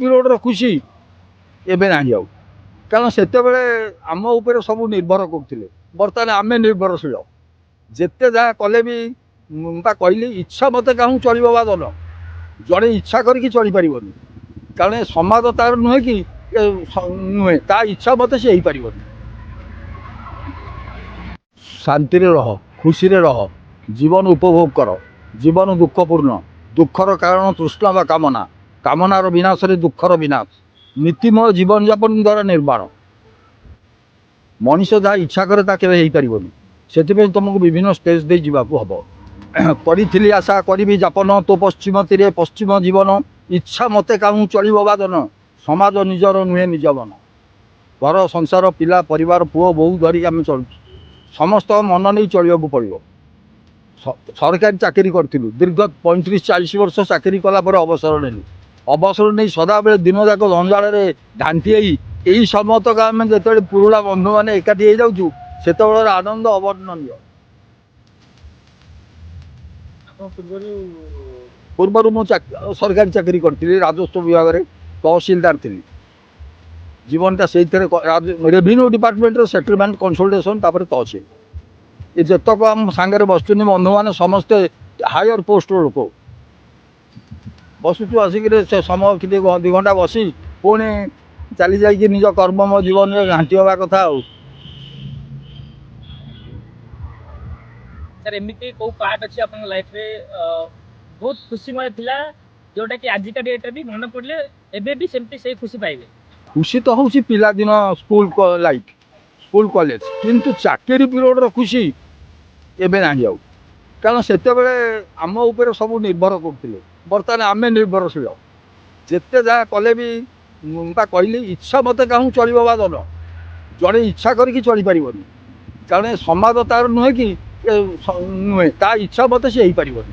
ପିରିୟଡ଼ର ଖୁସି ଏବେ ନାହିଁ ଆଉ। କାରଣ ସେତେବେଳେ ଆମ ଉପରେ ସବୁ ନିର୍ଭର କରୁଥିଲେ, ବର୍ତ୍ତମାନ ଆମେ ନିର୍ଭରଶୀଳ। ଯେତେ ଯାହା କଲେ ବି ବା କହିଲି ଇଚ୍ଛା ମତେ କାହୁଁ ଚଳିବ ବା ଦଲ, ଜଣେ ଇଚ୍ଛା କରିକି ଚଳିପାରିବନି। କାରଣ ଏ ସମାଜ ତାର ନୁହେଁ କି ନୁହେଁ, ତା ଇଚ୍ଛା ମତେ ସେ ହେଇପାରିବନି। ଶାନ୍ତିରେ ରହ, ଖୁସିରେ ରହ, ଜୀବନ ଉପଭୋଗ କର। ଜୀବନ ଦୁଃଖପୂର୍ଣ୍ଣ, ଦୁଃଖର କାରଣ ତୃଷ୍ଣା ବା କାମନା, କାମନାର ବିନାଶରେ ଦୁଃଖର ବିନାଶ। ନୀତିମୟ ଜୀବନଯାପନ ଦ୍ୱାରା ନିର୍ବାଣ। ମଣିଷ ଯାହା ଇଚ୍ଛା କରେ ତା କେବେ ହେଇପାରିବନି। ସେଥିପାଇଁ ତୁମକୁ ବିଭିନ୍ନ ଷ୍ଟେଜ୍ ଦେଇ ଯିବାକୁ ହେବ। କରିଥିଲି ଆଶା କରିବି ଯାପନ, ତୋ ପଶ୍ଚିମ ତୀରେ ପଶ୍ଚିମ ଜୀବନ। ଇଚ୍ଛା ମତେ କାହୁଁ ଚଳିବ ବାଦନ, ସମାଜ ନିଜର ନୁହେଁ ନିଜବନ। ଘର ସଂସାର ପିଲା ପରିବାର ପୁଅ ବୋହୂ ଧରି ଆମେ ଚଳୁଛୁ। ସମସ୍ତଙ୍କ ମନ ନେଇ ଚଳିବାକୁ ପଡ଼ିବ। ସରକାରୀ ଚାକିରି କରିଥିଲୁ, ଦୀର୍ଘ 35-40 ବର୍ଷ ଚାକିରି କଲା ପରେ ଅବସର ନେଲୁ। ଅବସର ନେଇ ସଦାବେଳେ ଦିନଯାକ ଜଞ୍ଜାଳରେ ଘାଣ୍ଟି ହେଇ ଏହି ସମୟ ତକ ଆମେ ଯେତେବେଳେ ପୁରୁଣା ବନ୍ଧୁମାନେ ଏକାଠି ହେଇଯାଉଛୁ, ସେତେବେଳର ଆନନ୍ଦ ଅବର୍ଣ୍ଣନୀୟ। ପୂର୍ବରୁ ମୁଁ ସରକାରୀ ଚାକିରି କରିଥିଲି, ରାଜସ୍ୱ ବିଭାଗରେ ତହସିଲଦାର ଥିଲି। ଜୀବନଟା ସେଇଥିରେ ରେଭିନ୍ୟୁ ଡିପାର୍ଟମେଣ୍ଟର ସେଟଲମେଣ୍ଟ କନସଲଟେସନ୍, ତାପରେ ତହସିଲ। ଏ ଯେତକ ଆମ ସାଙ୍ଗରେ ବସୁଛନ୍ତି ବନ୍ଧୁମାନେ ସମସ୍ତେ ହାୟର ପୋଷ୍ଟର ଲୋକ। ବସୁଛୁ ଆସିକିରି ସେ ସମୟ 2 ଘଣ୍ଟା ବସି ପୁଣି ଚାଲି ଯାଇକି ନିଜ କର୍ମମୟ ଜୀବନରେ ଘାଣ୍ଟି ହେବା କଥା ଆଉ। ସାର୍ ଏମିତି କୋଉ ପାର୍ଟ ଅଛି ଆପଣଙ୍କ ଲାଇଫରେ ବହୁତ ଖୁସିମୟ ଥିଲା, ଯୋଉଟା କି ଆଜିକା ଡେଟ୍ରେ ବି ମନେ ପଡ଼ିଲେ ଏବେ ବି ସେମିତି ସେଇ ଖୁସି ପାଇବେ? ଖୁସି ତ ହେଉଛି ପିଲାଦିନ, ସ୍କୁଲ ଲାଇଫ୍, ସ୍କୁଲ କଲେଜ, କିନ୍ତୁ ଚାକିରି ପିରିୟଡ଼ର ଖୁସି ଏବେ ନାହିଁ ଆଉ। କାରଣ ସେତେବେଳେ ଆମ ଉପରେ ସବୁ ନିର୍ଭର କରୁଥିଲେ, ବର୍ତ୍ତମାନ ଆମେ ନିର୍ଭରଶୀଳ। ଯେତେ ଯାହା କଲେ ବି ବା କହିଲି ଇଚ୍ଛା ମତେ କାହୁଁ ଚଳିବ ବା ଦଲ, ଜଣେ ଇଚ୍ଛା କରିକି ଚଳିପାରିବନି। କାରଣ ଏ ସମାଜ ତାର ନୁହେଁ କି ନୁହେଁ, ତା ଇଚ୍ଛା ମତେ ସେ ହେଇପାରିବନି।